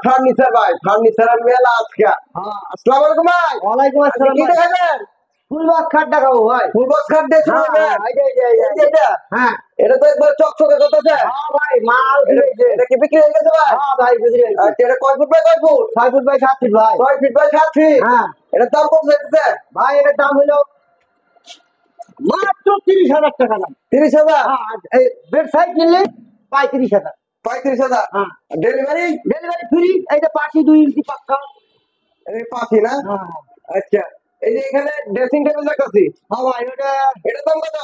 Furniture ভাই, ফার্নিচারের মেলা আজকে। আসসালামু আলাইকুম ভাই। ওয়ালাইকুম আসসালাম। কি দেখাবেন? ফুল বক্স খাট দেখাবো ভাই। ফুল বক্স খাট দিয়ে শুরু করবেন? এই যে এটা? হ্যাঁ এটা তো একবার চকচকে করতেছে। হ্যাঁ ভাই, মাল কিনেছে। এটা কি বিক্রি হয়ে গেছে ভাই? হ্যাঁ ভাই, বিক্রি হয়েছে। আচ্ছা, এটা কয় ফুট বাই কয় ফুট? 6 ফুট বাই 7 ফিট ভাই। 6 ফিট বাই 7 ফিট। হ্যাঁ এটার দাম কত যাচ্ছে? ভাই, এটার দাম হলো মাত্র 30,000 টাকা দাম। 30,000? হ্যাঁ, এই বেড সাইড নিলে 35,000। 35,000? হ্যাঁ, ডেলিভারি? Delivery free. এই যে পাশে 2 ইঞ্চি পাক্কা। এই পাশে না? হ্যাঁ আচ্ছা, এই যে এখানে ড্রেসিং টেবিল দেখতেছি, হ্যাঁ ভাই, এটার দাম কত?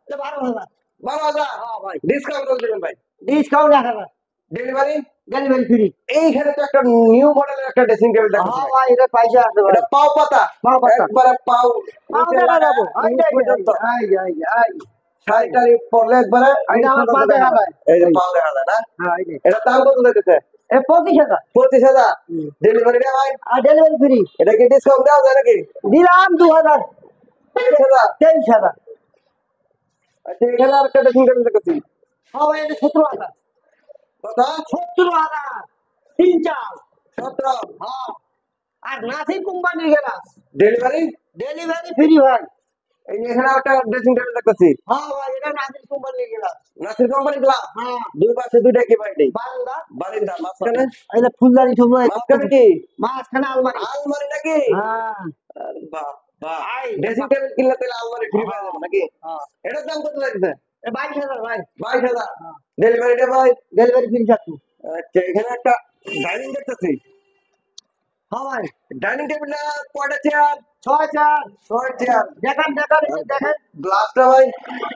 এটা 12,000। 12,000? হ্যাঁ ভাই, ডিসকাউন্ট করে দিবেন ভাই। ডিসকাউন্ট 1,000। ডেলিভারি? Delivery free. এইখানে তো একটা নিউ মডেলের একটা ড্রেসিং টেবিল দেখতেছি হ্যাঁ ভাই। ভাই, এটা পয়সা আছে ভাই। এটা পাও পাতা? পাও পাতা। একবারে পাও পাও নিচে দেখা লাগা, যাবো। নিচ পর্যন্ত। এই শাড়ি-টাড়ি পরলে একবারে এই যে আমার পা দেখা যায়। এই যে পাও দেখা যায় না? হ্যাঁ, এই যে এটার দাম কত যাইতেছে? 25,000। 25,000? ডেলিভারিটা ভাই? আর ডেলিভারি ফ্রি। এটা কি ডিসকাউন্ট দেওয়া যায় নাকি? দিলাম 2,000। 23,000? 23,000। আচ্ছা, এখানে আরেকটা ড্রেসিং টেবিল দেখতেছি। হ্যাঁ ভাই, এটা 17,000। কত? 17,000 তিন চাল। 17? হ্যাঁ, আর নাসির কোম্পানির গ্লাস। ডেলিভারি? ডেলিভারি ফ্রি ভাই। এই যে এখানে একটা ড্রেসিং টেবিল দেখতেছি, হ্যাঁ ভাই, এটা নাসির কোম্পানির গ্লাস। Nasir company glass. হ্যাঁ, দুই পাশে দুইটা কি বাইটি? বারান্দা। বারিন্দা, মাঝখানে? এটা ফুলদানি সব মাঝখানে কি? মাঝখানে আলমারি। আলমারি নাকি? হ্যাঁ আরে বাহ বাহ, ভাই, ড্রেসিং টেবিল কিনলে তাহলে আলমারি ফ্রি পাওয়া যাবে নাকি? হ্যাঁ, এটার দাম কত লাগছে? 22,000 ভাই। 22,000? হ্যাঁ, ডেলিভারিটা ভাই? ডেলিভারি ফ্রি থাকতো। আচ্ছা, এখানে একটা ডাইনিং দেখতেছি। হ্যাঁ ভাই, ডাইনিং টেবিলটা কয়টা চেয়ার? 6 চাল। 6 চেয়ার। দেখেন দেখেন, এই যে দেখেন। গ্লাসটা ভাই?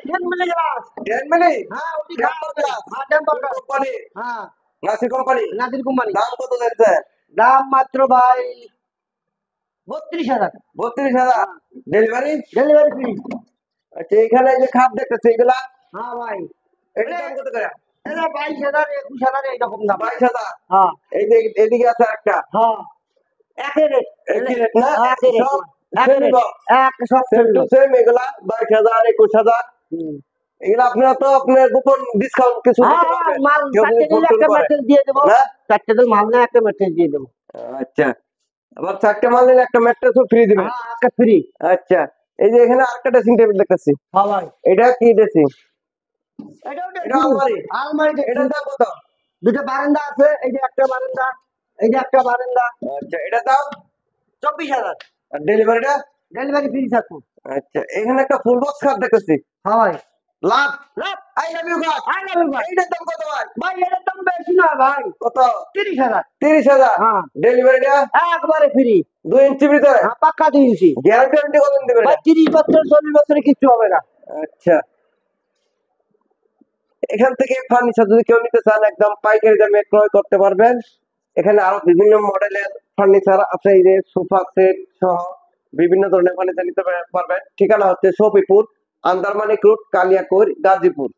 10 মিলি গ্লাস। 10 মিলি? হ্যাঁ, ওটি টেম্পার গ্লাস? হ্যাঁ, টেম্পার গ্লাস। কোম্পানি? হ্যাঁ, নাসির কোম্পানি? নাসির কোম্পানি। দাম কত যাচ্ছে? দাম মাত্র ভাই 32,000। 32,000? ডেলিভারি? Delivery free. আচ্ছা, এখানে এই যে খাট দেখতেছি এগুলা, হ্যাঁ ভাই, এটার দাম কত করে? এটা 22,000 21,000 এইরকম দাম। 22,000? হ্যাঁ এই যে এদিকে আছে একটা, হ্যাঁ, একই রেট। একই রেট না? একই রেট। সব একই same রেট। box? এক সব Same to same এগুলা 22,000 21,000? এগুলা আপনারা তো আপনার গোপন ডিসকাউন্ট কিছু হ্যাঁ দিতে পারবেন মাল কেউ যদি চারটে ফোন দিলে টোন একটা করে, মেসেজ দিয়ে দেবো। না? চারটে দিলে মাল নিয়ে একটা মেসেজ দিয়ে দেবো। আচ্ছা, আবার 4টে মাল নিলে একটা ম্যাট্রেসও ফ্রি দিবেন? হ্যাঁ, একটা ফ্রি। আচ্ছা, এই যে এখানে আরেকটা ড্রেসিং টেবিল দেখতেছি, হ্যাঁ ভাই, এটা কি ড্রেসিং? এটাও এটা আলমারি? আলমারি। এটার দাম কত? দুটো বারান্দা আছে, এই যে একটা বারান্দা, এই যে একটা বারান্দা। আচ্ছা, এটার দাম? 24,000। আর ডেলিভারিটা? ডেলিভারি ফ্রি থাকবো। আচ্ছা, এখানে একটা ফুল বক্স খাট দেখতেছি, হ্যাঁ ভাই, লাভ লাভ। আই লাভ ইউ খাট। আই লাভ ভাই। এইটার দাম কত ভাই? ভাই, এটার দাম বেশি না ভাই, কত? 30,000। 30,000? হ্যাঁ, ডেলিভারিটা? একবারে ফ্রি। 2 ইঞ্চি ভিতরে? হ্যাঁ, পাক্কা 2 ইঞ্চি। গ্যারান্টি ওয়ারেন্টি কত দিবেন? ভাই 30 বছর 40 বছরে কিচ্ছু হবে না। আচ্ছা, এখান থেকে ফার্নিচার যদি কেউ নিতে চান একদম পাইকারি দামে ক্রয় করতে পারবেন। এখানে আরো বিভিন্ন মডেলের ফার্নিচার আছে, এই যে সোফা সেট সহ বিভিন্ন ধরনের ফার্নিচার নিতে পারবেন। ঠিকানা হচ্ছে শফিপুর, আন্দারমানিক রোড, কালিয়াকৈর, গাজীপুর।